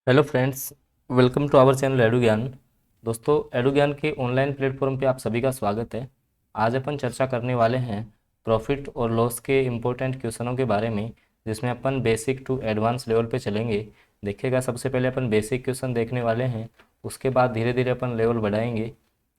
Hello friends, welcome to our channel Edu Gyan. दोस्तों, edu ज्ञान के ऑनलाइन प्लेटफॉर्म पे आप सभी का स्वागत है। आज अपन चर्चा करने वाले हैं प्रॉफिट और लॉस के इम्पोर्टेंट क्वेश्चनों के बारे में, जिसमें अपन बेसिक टू एडवांस लेवल पे चलेंगे। देखिएगा, सबसे पहले अपन बेसिक क्वेश्चन देखने वाले हैं, उसके बाद धीरे धीरे अपन लेवल बढ़ाएंगे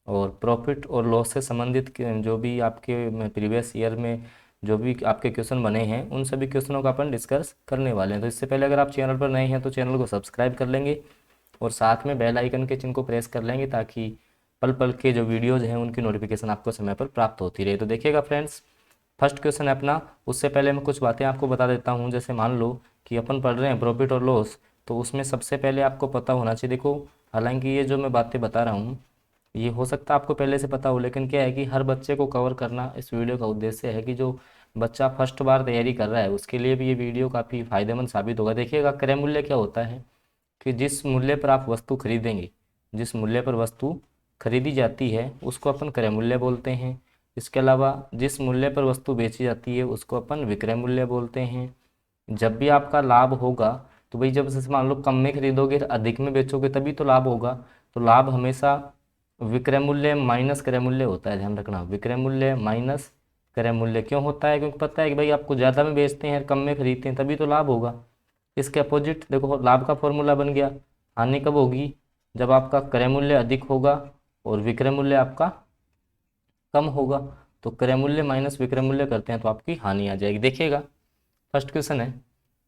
और प्रॉफिट और लॉस से संबंधित जो भी आपके प्रीवियस ईयर में जो भी आपके क्वेश्चन बने हैं, उन सभी क्वेश्चनों का अपन डिस्कस करने वाले हैं। तो इससे पहले अगर आप चैनल पर नए हैं तो चैनल को सब्सक्राइब कर लेंगे और साथ में बेल आइकन के चिन्ह को प्रेस कर लेंगे, ताकि पल पल के जो वीडियोज़ हैं उनकी नोटिफिकेशन आपको समय पर प्राप्त होती रहे। तो देखिएगा फ्रेंड्स, फर्स्ट क्वेश्चन है अपना। उससे पहले मैं कुछ बातें आपको बता देता हूँ। जैसे मान लो कि अपन पढ़ रहे हैं प्रॉफिट और लॉस, तो उसमें सबसे पहले आपको पता होना चाहिए। देखो, हालांकि ये जो मैं बातें बता रहा हूँ ये हो सकता है आपको पहले से पता हो, लेकिन क्या है कि हर बच्चे को कवर करना इस वीडियो का उद्देश्य है कि जो बच्चा फर्स्ट बार तैयारी कर रहा है उसके लिए भी ये वीडियो काफ़ी फायदेमंद साबित होगा। देखिएगा, क्रय मूल्य क्या होता है कि जिस मूल्य पर आप वस्तु खरीदेंगे, जिस मूल्य पर वस्तु खरीदी जाती है उसको अपन क्रय मूल्य बोलते हैं। इसके अलावा जिस मूल्य पर वस्तु बेची जाती है उसको अपन विक्रय मूल्य बोलते हैं। जब भी आपका लाभ होगा, तो भाई जब जैसे मान लो कम में खरीदोगे अधिक में बेचोगे तभी तो लाभ होगा। तो लाभ हमेशा विक्रय मूल्य माइनस क्रय मूल्य होता है, ध्यान रखना। विक्रय मूल्य माइनस क्रय मूल्य क्यों होता है? क्योंकि पता है कि भाई आपको ज़्यादा में बेचते हैं और कम में खरीदते हैं तभी तो लाभ होगा। इसके अपोजिट देखो, लाभ का फॉर्मूला बन गया। हानि कब होगी? जब आपका क्रय मूल्य अधिक होगा और विक्रय मूल्य आपका कम होगा। तो क्रय मूल्य माइनस विक्रय मूल्य करते हैं तो आपकी हानि आ जाएगी। देखिएगा, फर्स्ट क्वेश्चन है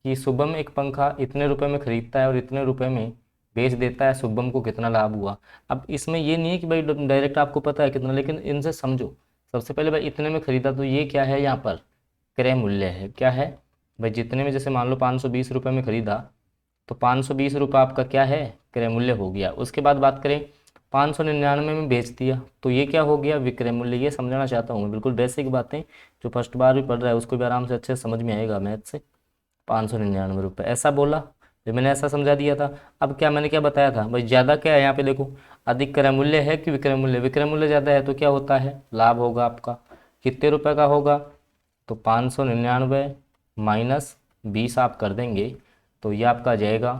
कि शुभम एक पंखा इतने रुपए में खरीदता है और इतने रुपए में बेच देता है, शुभम को कितना लाभ हुआ? अब इसमें ये नहीं है कि भाई डायरेक्ट आपको पता है कितना, लेकिन इनसे समझो। सबसे पहले भाई इतने में खरीदा तो ये क्या है? यहाँ पर क्रय मूल्य है। क्या है भाई? जितने में, जैसे मान लो 520 रुपये में खरीदा, तो 520 रुपये आपका क्या है? क्रय मूल्य हो गया। उसके बाद बात करें 599 में बेच दिया, तो ये क्या हो गया? विक्रय मूल्य। ये समझना चाहता हूँ, बिल्कुल बेसिक बातें। जो फर्स्ट बार भी पढ़ रहा है उसको भी आराम से अच्छे से समझ में आएगा मैथ से। 599 रुपये ऐसा बोला, जो मैंने ऐसा समझा दिया था। अब क्या मैंने क्या बताया था भाई? ज़्यादा क्या है यहाँ पे? देखो, अधिक क्रय मूल्य है कि विक्रय मूल्य? विक्रय मूल्य ज़्यादा है तो क्या होता है? लाभ होगा आपका। कितने रुपए का होगा? तो 599 माइनस 20 आप कर देंगे तो ये आपका आ जाएगा,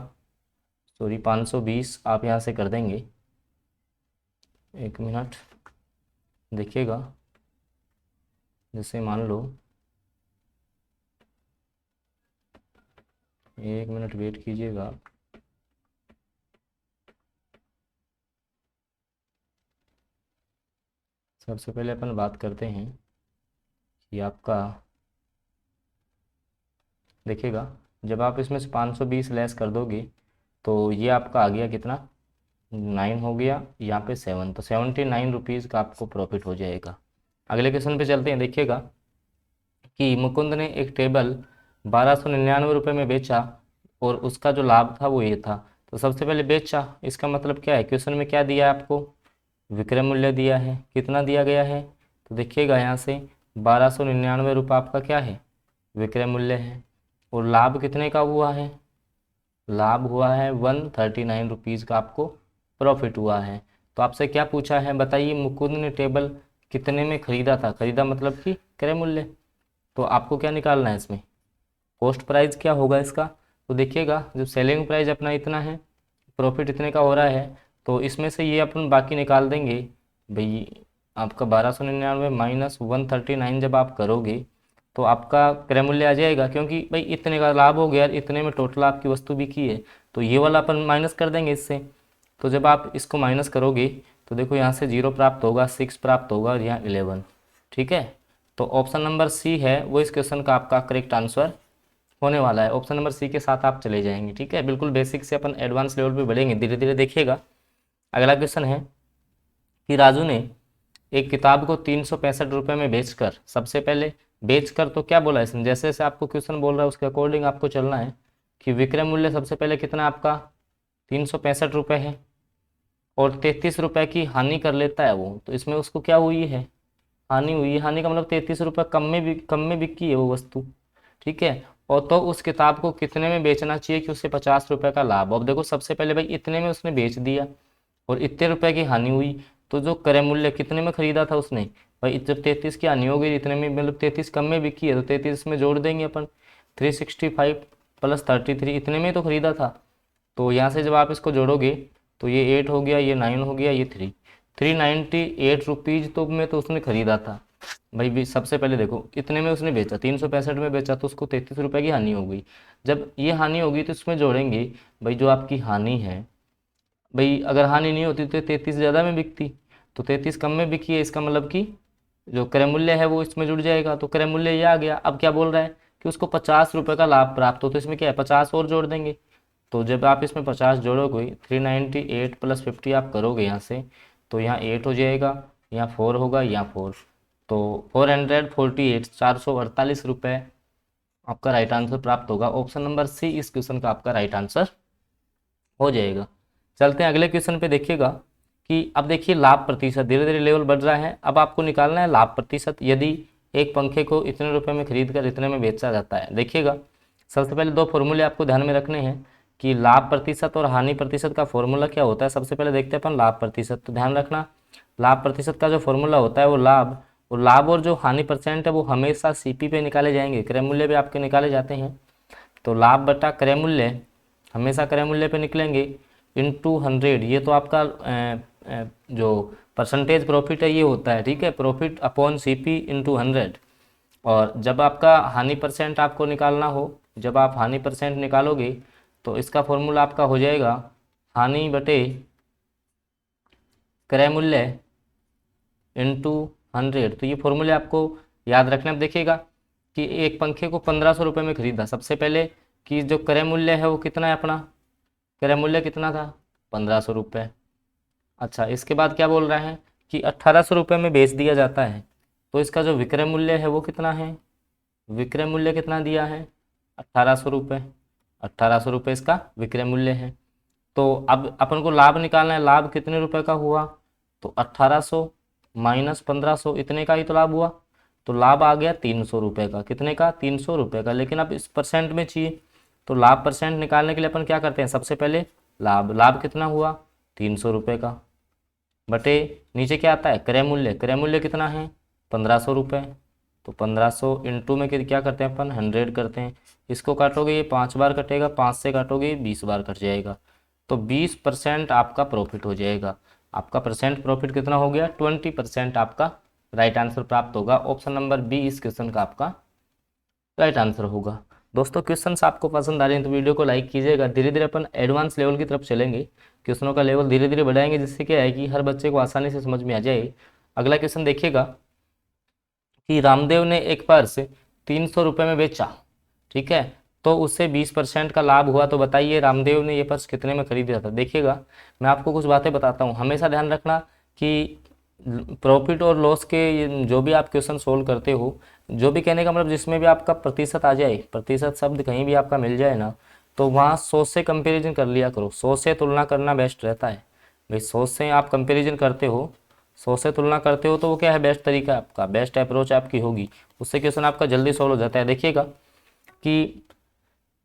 सॉरी 520 आप यहाँ से कर देंगे। एक मिनट देखिएगा, जैसे मान लो, एक मिनट वेट कीजिएगा। सबसे पहले अपन बात करते हैं कि आपका, देखिएगा, जब आप इसमें से 520 लेस कर दोगे तो ये आपका आ गया कितना? 9 हो गया, यहाँ पे 7, तो 79 रुपीज़ का आपको प्रॉफिट हो जाएगा। अगले क्वेश्चन पे चलते हैं। देखिएगा कि मुकुंद ने एक टेबल 1299 रुपये में बेचा और उसका जो लाभ था वो ये था। तो सबसे पहले बेचा, इसका मतलब क्या है? क्वेश्चन में क्या दिया है आपको? विक्रय मूल्य दिया है। कितना दिया गया है? तो देखिएगा यहाँ से 1299 रुपये आपका क्या है? विक्रय मूल्य है। और लाभ कितने का हुआ है? लाभ हुआ है 139 रुपीज़ का आपको प्रॉफिट हुआ है। तो आपसे क्या पूछा है बताइए? मुकुंद ने टेबल कितने में खरीदा था? खरीदा मतलब कि क्रय मूल्य। तो आपको क्या निकालना है इसमें? कॉस्ट प्राइस क्या होगा इसका? तो देखिएगा, जब सेलिंग प्राइस अपना इतना है, प्रॉफिट इतने का हो रहा है, तो इसमें से ये अपन बाकी निकाल देंगे। भाई आपका 1299 माइनस 139 जब आप करोगे तो आपका क्रय मूल्य आ जाएगा, क्योंकि भाई इतने का लाभ हो गया, इतने में टोटल आपकी वस्तु बिकी है, तो ये वाला अपन माइनस कर देंगे इससे। तो जब आप इसको माइनस करोगे तो देखो यहाँ से 0 प्राप्त होगा, 6 प्राप्त होगा और यहाँ 11। ठीक है, तो ऑप्शन नंबर सी है वो इस क्वेश्चन का आपका करेक्ट आंसर होने वाला है। ऑप्शन नंबर सी के साथ आप चले जाएंगे। ठीक है, बिल्कुल बेसिक से अपन एडवांस लेवल पे बढ़ेंगे धीरे धीरे। देखिएगा, अगला क्वेश्चन है कि राजू ने एक किताब को 365 रुपये में बेचकर, सबसे पहले बेचकर तो क्या बोला है इसने? जैसे जैसे आपको क्वेश्चन बोल रहा है उसके अकॉर्डिंग आपको चलना है कि विक्रय मूल्य सबसे पहले कितना आपका 365 रुपये है और 33 रुपये की हानि कर लेता है वो, तो इसमें उसको क्या हुई है? हानि हुई है। हानि का मतलब 33 रुपये कम में बिकी है वो वस्तु। ठीक है, और तो उस किताब को कितने में बेचना चाहिए कि उससे 50 रुपये का लाभ। अब देखो, सबसे पहले भाई इतने में उसने बेच दिया और इतने रुपए की हानि हुई, तो जो क्रय मूल्य कितने में खरीदा था उसने? भाई जब 33 की हानि हो गई, इतने में मतलब 33 कम में बिकी है तो 33 में जोड़ देंगे अपन। 365 प्लस 33 इतने में तो खरीदा था, तो यहाँ से जब आप इसको जोड़ोगे तो ये 8 हो गया, ये 9 हो गया, ये 398 रुपीज़ तो में तो उसने खरीदा था भाई। भी सबसे पहले देखो इतने में उसने बेचा, 365 में बेचा, तो उसको 33 रुपये की हानि हो गई। जब ये हानि होगी तो इसमें जोड़ेंगे भाई जो आपकी हानि है। भाई अगर हानि नहीं होती तो 33 ज़्यादा में बिकती, तो 33 कम में बिकी है, इसका मतलब कि जो क्रय मूल्य है वो इसमें जुड़ जाएगा। तो क्रय मूल्य ये आ गया। अब क्या बोल रहा है कि उसको 50 रुपये का लाभ प्राप्त हो, तो इसमें क्या है 50 और जोड़ देंगे। तो जब आप इसमें 50 जोड़ोगे 398 प्लस 50 आप करोगे यहाँ से, तो यहाँ 8 हो जाएगा, यहाँ 4 होगा, यहाँ 4, तो 448 448 रुपये आपका राइट आंसर प्राप्त होगा। ऑप्शन नंबर सी इस क्वेश्चन का आपका राइट आंसर हो जाएगा। चलते हैं अगले क्वेश्चन पे। देखिएगा कि अब देखिए लाभ प्रतिशत धीरे धीरे लेवल बढ़ रहा है। अब आपको निकालना है लाभ प्रतिशत। यदि एक पंखे को इतने रुपए में खरीद कर इतने में बेचा जाता है। देखिएगा सबसे पहले दो फॉर्मूले आपको ध्यान में रखने हैं कि लाभ प्रतिशत और हानि प्रतिशत का फॉर्मूला क्या होता है। सबसे पहले देखते हैं अपन लाभ प्रतिशत। तो ध्यान रखना लाभ प्रतिशत का जो फॉर्मूला होता है वो लाभ और जो हानि परसेंट है वो हमेशा सीपी पे निकाले जाएंगे। क्रय मूल्य पे आपके निकाले जाते हैं। तो लाभ बटा क्रय मूल्य हमेशा क्रय मूल्य पे निकलेंगे इंटू 100। ये तो आपका जो परसेंटेज प्रॉफिट है ये होता है, ठीक है, प्रॉफिट अपॉन सीपी इंटू 100। और जब आपका हानि परसेंट आपको निकालना हो, जब आप हानि परसेंट निकालोगे तो इसका फॉर्मूला आपका हो जाएगा हानि बटे क्रय मूल्य इंटू 100। तो ये फॉर्मूले आपको याद रखना। अब देखिएगा कि एक पंखे को 1500 रुपये में खरीदा। सबसे पहले कि जो क्रय मूल्य है वो कितना है, अपना क्रय मूल्य कितना था 1500 रुपये। अच्छा, इसके बाद क्या बोल रहा है कि 1800 रुपये में बेच दिया जाता है। तो इसका जो विक्रय मूल्य है वो कितना है, विक्रय मूल्य कितना दिया है 1800 रुपये। 1800 रुपये इसका विक्रय मूल्य है। तो अब अपन को लाभ निकालना है। लाभ कितने रुपए का हुआ, तो 1800 माइनस 1500 इतने का ही तो लाभ हुआ। तो लाभ आ गया 300 रुपये का। कितने का 300 रुपये का। लेकिन अब इस परसेंट में चाहिए, तो लाभ परसेंट निकालने के लिए अपन क्या करते हैं, सबसे पहले लाभ कितना हुआ 300 रुपये का बटे नीचे क्या आता है क्रय मूल्य। क्रय मूल्य कितना है 1500 रुपये। तो 1500 इंटू में क्या करते हैं अपन 100 करते हैं। इसको काटोगे ये 5 बार कटेगा, 5 से काटोगे 20 बार कट जाएगा। तो 20% आपका प्रॉफिट हो जाएगा। आपका परसेंट प्रॉफिट कितना हो गया 20% आपका राइट आंसर प्राप्त होगा। ऑप्शन नंबर बी इस क्वेश्चन का आपका राइट आंसर होगा। दोस्तों क्वेश्चंस आपको पसंद आ रहे हैं तो वीडियो को लाइक कीजिएगा। धीरे धीरे अपन एडवांस लेवल की तरफ चलेंगे, क्वेश्चनों का लेवल धीरे धीरे बढ़ाएंगे, जिससे क्या है कि हर बच्चे को आसानी से समझ में आ जाए। अगला क्वेश्चन देखिएगा कि रामदेव ने एक पर्स 300 रुपये में बेचा, ठीक है, तो उससे 20% का लाभ हुआ। तो बताइए रामदेव ने ये पर्स कितने में खरीदा था। देखिएगा मैं आपको कुछ बातें बताता हूँ, हमेशा ध्यान रखना कि प्रॉफिट और लॉस के जो भी आप क्वेश्चन सोल्व करते हो, जो भी कहने का मतलब जिसमें भी आपका प्रतिशत आ जाए, प्रतिशत शब्द कहीं भी आपका मिल जाए ना, तो वहाँ 100 से कंपेरिजन कर लिया करो। 100 से तुलना करना बेस्ट रहता है भाई। 100 से आप कंपेरिजन करते हो, 100 से तुलना करते हो तो वो क्या है बेस्ट तरीका आपका, बेस्ट अप्रोच आपकी होगी, उससे क्वेश्चन आपका जल्दी सॉल्व हो जाता है। देखिएगा कि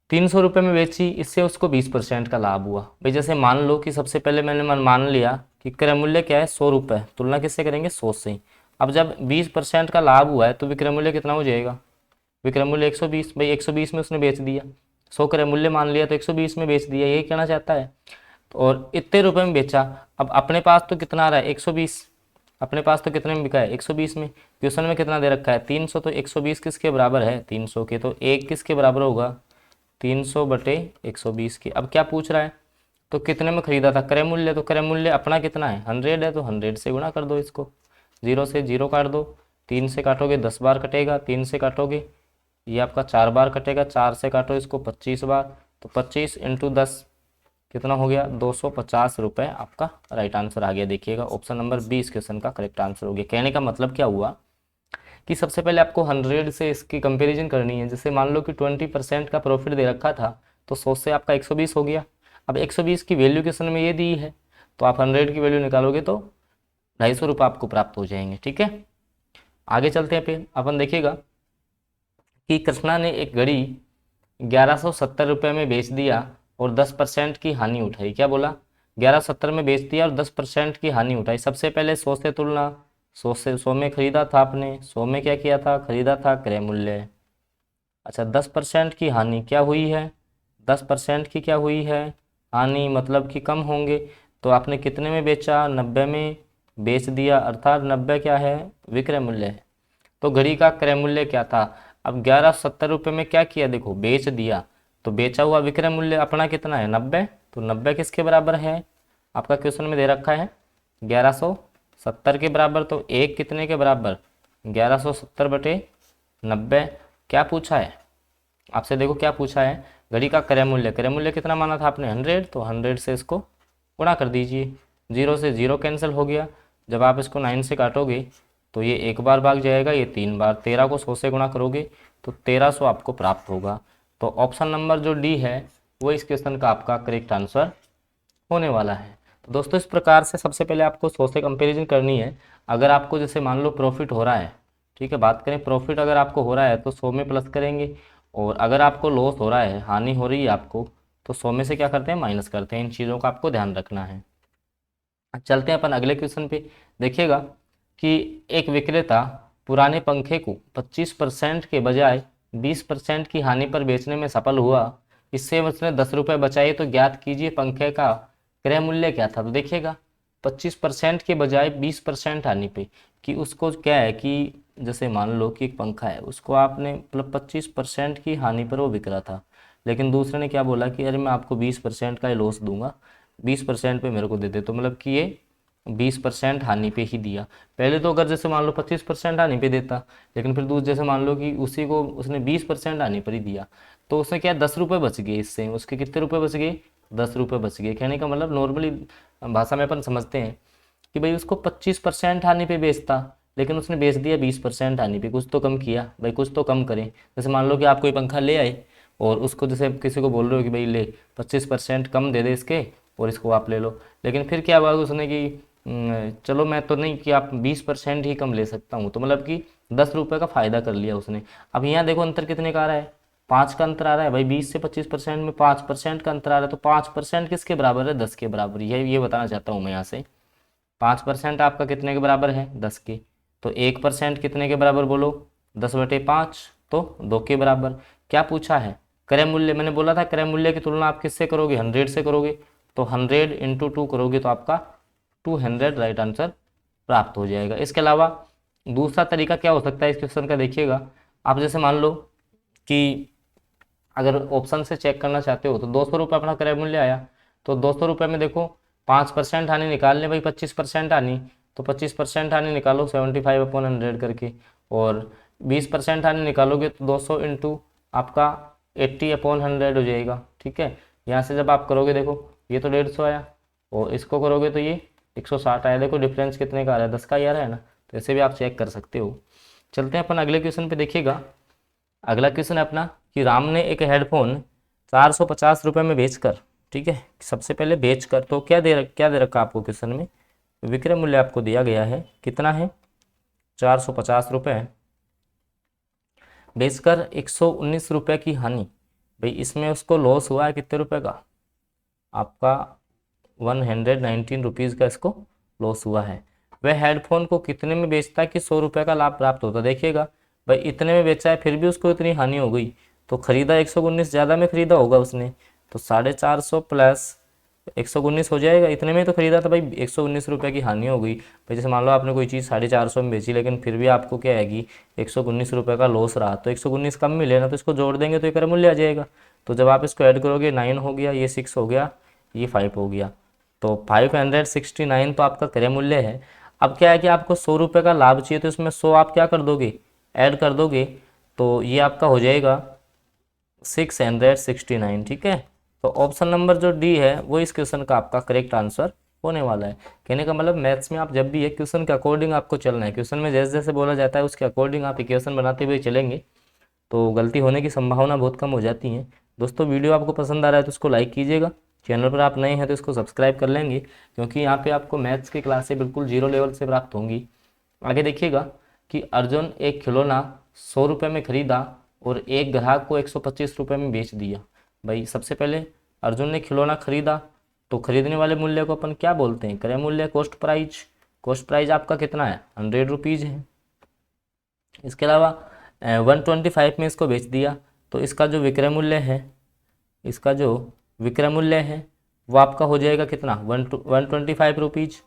300 रुपये में बेची, इससे उसको 20% का लाभ हुआ भाई। जैसे मान लो कि सबसे पहले मैंने मान लिया कि क्रय मूल्य क्या है 100 रुपये, तुलना किससे करेंगे 100 से। अब जब 20% का लाभ हुआ है तो विक्रय मूल्य कितना हो जाएगा, विक्रय मूल्य 120 भाई। 120 में उसने बेच दिया, 100 क्रय मूल्य मान लिया तो 120 में बेच दिया, यही कहना चाहता है। और इतने रुपये में बेचा। अब अपने पास तो कितना आ रहा है 120, अपने पास तो कितने में बिका है 120 में। क्वेश्चन में कितना दे रखा है 300, तो 120 किसके बराबर है 300 के, तो एक किसके बराबर होगा 300 बटे 120 के। अब क्या पूछ रहा है, तो कितने में खरीदा था क्रय मूल्य, तो क्रय मूल्य अपना कितना है 100 है, तो 100 से गुणा कर दो इसको, 0 से 0 काट दो, 3 से काटोगे 10 बार कटेगा, 3 से काटोगे ये आपका 4 बार कटेगा, 4 से काटो इसको 25 बार, तो 25 इंटू 10 कितना हो गया 250 रुपये आपका राइट आंसर आ गया। देखिएगा ऑप्शन नंबर 20 क्वेश्चन का करेक्ट आंसर हो गया। कहने का मतलब क्या हुआ कि सबसे पहले आपको 100 से इसकी कंपैरिजन करनी है। जैसे मान लो कि 20% का प्रॉफिट दे रखा था, तो 100 से आपका 120 हो गया। अब 120 की वैल्यू क्वेश्चन में ये दी है, तो आप 100 की वैल्यू निकालोगे तो 250 रुपये आपको प्राप्त हो जाएंगे, ठीक है। आगे चलते हैं फिर अपन देखिएगा कि कृष्णा ने एक घड़ी 1170 रुपये में बेच दिया और 10% की हानि उठाई। क्या बोला 1170 में बेच दिया और 10% की हानि उठाई। सबसे पहले 100 से तुलना, 100 में खरीदा था आपने, 100 में क्या किया था खरीदा था क्रय मूल्य। अच्छा 10% की हानि क्या हुई है, 10% की क्या हुई है हानि मतलब कि कम होंगे। तो आपने कितने में बेचा, 90 में बेच दिया, अर्थात 90 क्या है, विक्रय मूल्य है। तो घड़ी का क्रय मूल्य क्या था, अब 1170 रुपये में क्या किया, देखो बेच दिया, तो बेचा हुआ विक्रय मूल्य अपना कितना है, 90। तो 90 किसके बराबर है, आपका क्वेश्चन में दे रखा है 1170 के बराबर। तो एक कितने के बराबर, 1170 बटे 90। क्या पूछा है आपसे, देखो क्या पूछा है, घड़ी का क्रय मूल्य, क्रय मूल्य कितना माना था आपने 100, तो 100 से इसको गुणा कर दीजिए, 0 से 0 कैंसिल हो गया। जब आप इसको 9 से काटोगे तो ये एक बार भाग जाएगा, ये 3 बार, 13 को 100 से गुणा करोगे तो 1300 आपको प्राप्त होगा। तो ऑप्शन नंबर जो डी है वो इस क्वेश्चन का आपका करेक्ट आंसर होने वाला है। तो दोस्तों इस प्रकार से सबसे पहले आपको 100 से कंपेरिजन करनी है। अगर आपको जैसे मान लो प्रॉफिट हो रहा है, ठीक है, बात करें प्रॉफिट अगर आपको हो रहा है तो 100 में प्लस करेंगे, और अगर आपको लॉस हो रहा है, हानि हो रही है आपको, तो 100 में से क्या करते हैं, माइनस करते हैं। इन चीज़ों का आपको ध्यान रखना है। चलते हैं अपन अगले क्वेश्चन पे। देखिएगा कि एक विक्रेता पुराने पंखे को 25% के बजाय 20% की हानि पर बेचने में सफल हुआ, इससे उसने 10 रुपये बचाए, तो ज्ञात कीजिए पंखे का क्रय मूल्य क्या था। तो देखिएगा 25% के बजाय 20% हानि पे, कि उसको क्या है कि जैसे मान लो कि एक पंखा है, उसको आपने मतलब 25% की हानि पर वो बिक रहा था, लेकिन दूसरे ने क्या बोला कि अरे मैं आपको 20% का लॉस दूंगा, 20% पे मेरे को दे दे। तो मतलब कि ये 20% हानि पे ही दिया। पहले तो अगर जैसे मान लो 25% हानि पे देता, लेकिन फिर दूसरे जैसे मान लो कि उसी को उसने 20% हानि पर ही दिया, तो उसने क्या 10 रुपये बच गए, इससे उसके कितने रुपये बच गए, 10 रुपये बच गए। कहने का मतलब नॉर्मली भाषा में अपन समझते हैं कि भाई उसको 25% हानि पे बेचता, लेकिन उसने बेच दिया 20% हानि पे, कुछ तो कम किया भाई, कुछ तो कम करें। जैसे मान लो कि आप कोई पंखा ले आए और उसको जैसे किसी को बोल रहे हो कि भाई ले 25% कम दे दे इसके और इसको आप ले लो, लेकिन फिर क्या हुआ उसने कि चलो मैं तो नहीं कि आप 20% ही कम ले सकता हूँ, तो मतलब कि 10 रुपये का फ़ायदा कर लिया उसने। अब यहाँ देखो अंतर कितने का आ रहा है, 5 का अंतर आ रहा है भाई, 20 से 25% में 5% का अंतर आ रहा है, तो 5% किसके बराबर है, 10 के बराबर। ये बताना चाहता हूँ मैं यहाँ से। 5% आपका कितने के बराबर है, 10 के। तो 1% कितने के बराबर बोलो, 10/5, तो 2 के बराबर। क्या पूछा है, क्रय मूल्य। मैंने बोला था क्रय मूल्य की तुलना आप किससे करोगे, 100 से करोगे, तो 100 इंटू 2 करोगे तो आपका 200 राइट आंसर प्राप्त हो जाएगा। इसके अलावा दूसरा तरीका क्या हो सकता है इस क्वेश्चन का, देखिएगा आप जैसे मान लो कि अगर ऑप्शन से चेक करना चाहते हो तो 200 रुपये अपना क्रय मूल्य आया, तो 200 रुपये में देखो 5% हानि निकाल लें भाई, 25% हानि, तो 25% हानि निकालो 75/100 करके, और 20% हानि निकालोगे तो 200 इंटू आपका 80/100 हो जाएगा। ठीक है, यहाँ से जब आप करोगे देखो ये तो 150 आया, और इसको करोगे तो ये 160 आया। देखो डिफरेंस कितने का आ रहा है, 10 का ही आ रहा है ना, तो ऐसे भी आप चेक कर सकते हो। चलते हैं अपन अगले क्वेश्चन पे। देखिएगा अगला क्वेश्चन है अपना कि राम ने एक हेडफोन 450 रुपये में बेचकर, ठीक है, सबसे पहले बेचकर, तो क्या दे रखा आपको क्वेश्चन में, विक्रय मूल्य आपको दिया गया है कितना है, 450 रुपये, बेचकर 119 रुपये की हानि। भाई इसमें उसको लॉस हुआ है कितने रुपए का, आपका 119 रुपीज़ का इसको लॉस हुआ है। वह हेडफोन को कितने में बेचता है कि 100 रुपये का लाभ प्राप्त होता है। देखिएगा भाई इतने में बेचा है फिर भी उसको इतनी हानि हो गई, तो खरीदा 119 ज़्यादा में खरीदा होगा उसने, तो 450 प्लस 119 हो जाएगा, इतने में तो खरीदा था भाई, 119 रुपये की हानि हो गई। भाई जैसे मान लो आपने कोई चीज़ 450 में बेची, लेकिन फिर भी आपको क्या है कि 119 रुपये का लॉस रहा, तो 119 कम मिले ना, तो इसको जोड़ देंगे तो एक मूल्य आ जाएगा। तो जब आप इसको ऐड करोगे 9 हो गया, ये 6 हो गया, ये 5 हो गया, तो 569 तो आपका क्रय मूल्य है। अब क्या है कि आपको 100 रुपये का लाभ चाहिए, तो इसमें 100 आप क्या कर दोगे, ऐड कर दोगे, तो ये आपका हो जाएगा 669। ठीक है, तो ऑप्शन नंबर जो डी है वो इस क्वेश्चन का आपका करेक्ट आंसर होने वाला है। कहने का मतलब मैथ्स में आप जब भी एक क्वेश्चन के अकॉर्डिंग आपको चलना है, क्वेश्चन में जैसे जैसे बोला जाता है उसके अकॉर्डिंग आप इक्वेशन बनाते हुए चलेंगे, तो गलती होने की संभावना बहुत कम हो जाती है। दोस्तों वीडियो आपको पसंद आ रहा है तो उसको लाइक कीजिएगा, चैनल पर आप नए हैं तो इसको सब्सक्राइब कर लेंगे, क्योंकि यहाँ पे आपको मैथ्स की क्लासें बिल्कुल 0 लेवल से प्राप्त होंगी। आगे देखिएगा कि अर्जुन एक खिलौना 100 रुपये में खरीदा और एक ग्राहक को 125 रुपये में बेच दिया। भाई सबसे पहले अर्जुन ने खिलौना खरीदा, तो खरीदने वाले मूल्य को अपन क्या बोलते हैं, क्रय मूल्य, कॉस्ट प्राइज। कॉस्ट प्राइज आपका कितना है, 100 रुपीज़ है। इसके अलावा 125 में इसको बेच दिया, तो इसका जो विक्रय मूल्य है, इसका जो विक्रय मूल्य है वो आपका हो जाएगा कितना 125 रुपीज़।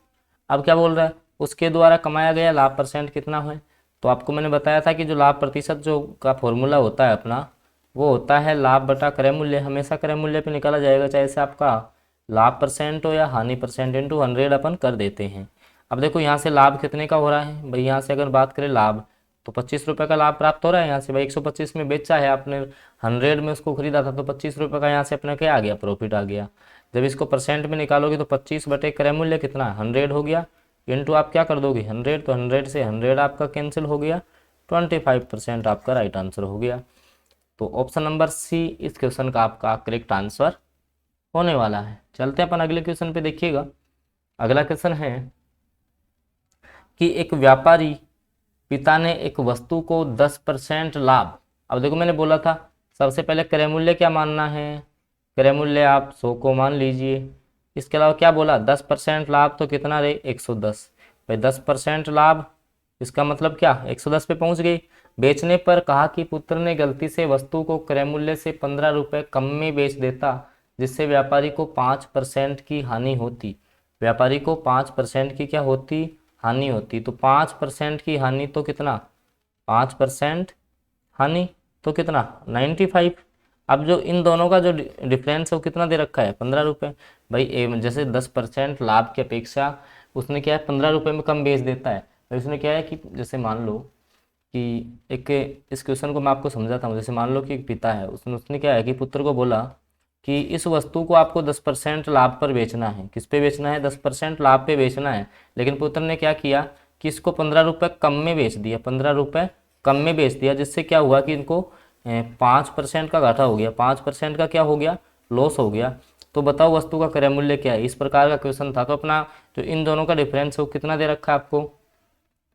अब क्या बोल रहा है, उसके द्वारा कमाया गया लाभ परसेंट कितना है। तो आपको मैंने बताया था कि जो लाभ प्रतिशत जो का फॉर्मूला होता है अपना, वो होता है लाभ बटा क्रय मूल्य। हमेशा क्रय मूल्य पे निकाला जाएगा, चाहे से आपका लाभ परसेंट हो या हानि परसेंट, इंटू 100 अपन कर देते हैं। अब देखो यहाँ से लाभ कितने का हो रहा है भाई, यहाँ से अगर बात करें लाभ तो 25 रुपये का लाभ प्राप्त हो रहा है यहाँ से भाई। 125 में बेचा है आपने, 100 में उसको खरीदा था, तो 25 रुपये का यहाँ से अपना क्या आ गया, प्रॉफिट आ गया। जब इसको परसेंट में निकालोगे तो 25 बटे क्रय मूल्य कितना 100 हो गया, इंटू आप क्या कर दोगे 100, तो 100 से 100 आपका कैंसिल हो गया, 25% आपका राइट आंसर हो गया। तो ऑप्शन नंबर सी इस क्वेश्चन का आपका करेक्ट आंसर होने वाला है। चलते हैं अपन अगले क्वेश्चन पे, देखिएगा अगला क्वेश्चन है कि एक व्यापारी पिता ने एक वस्तु को 10% लाभ। अब देखो मैंने बोला था सबसे पहले क्रय मूल्य क्या मानना है, क्रय मूल्य आप 100 को मान लीजिए। इसके अलावा क्या बोला 10% लाभ, तो कितना रहे 110 भाई। 10% लाभ इसका मतलब क्या 110 पे पहुंच गई। बेचने पर कहा कि पुत्र ने गलती से वस्तु को क्रय मूल्य से 15 रुपये कम में बेच देता, जिससे व्यापारी को 5% की हानि होती। व्यापारी को 5% की क्या होती, हानि होती। तो 5% की हानि तो कितना 5% हानि तो कितना 95। अब जो इन दोनों का जो डिफरेंस है वो कितना दे रखा है 15 रुपये भाई। जैसे 10% लाभ की अपेक्षा उसने क्या है 15 रुपये में कम बेच देता है। तो इसने क्या है कि जैसे मान लो कि एक, इस क्वेश्चन को मैं आपको समझाता हूँ। जैसे मान लो कि एक पिता है, उसने क्या है कि पुत्र को बोला कि इस वस्तु को आपको 10% लाभ पर बेचना है। किस पे बेचना है 10% लाभ पे बेचना है। लेकिन पुत्र ने क्या किया कि इसको 15 रुपये कम में बेच दिया, 15 रुपये कम में बेच दिया, जिससे क्या हुआ कि इनको 5% का घाटा हो गया, 5% का क्या हो गया लॉस हो गया। तो बताओ वस्तु का क्रय मूल्य क्या है। इस प्रकार का क्वेश्चन था। तो अपना जो इन दोनों का डिफरेंस है वो कितना दे रखा है आपको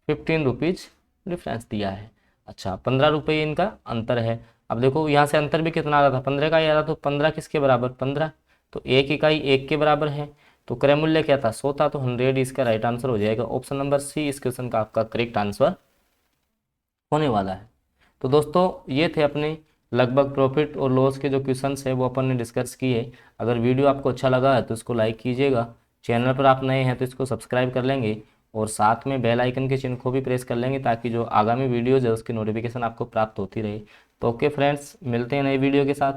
15 रुपीज़ डिफरेंस दिया है। अच्छा 15 रुपये इनका अंतर है। अब देखो यहाँ से अंतर भी कितना आ रहा था 15 का ही आ रहा, तो 15 किसके बराबर 15, तो एक इकाई 1 के बराबर है। तो क्रय मूल्य क्या था 100 था, तो 100 इसका राइट आंसर हो जाएगा। ऑप्शन नंबर सी इस क्वेश्चन का आपका करेक्ट आंसर होने वाला है। तो दोस्तों ये थे अपने लगभग प्रॉफिट और लॉस के जो क्वेश्चंस है वो अपन ने डिस्कस किए। अगर वीडियो आपको अच्छा लगा है तो इसको लाइक कीजिएगा, चैनल पर आप नए हैं तो इसको सब्सक्राइब कर लेंगे, और साथ में बेल आइकन के चिन्ह को भी प्रेस कर लेंगे, ताकि जो आगामी वीडियोज़ है उसकी नोटिफिकेशन आपको प्राप्त होती रहे। तो ओके फ्रेंड्स, मिलते हैं नई वीडियो के साथ।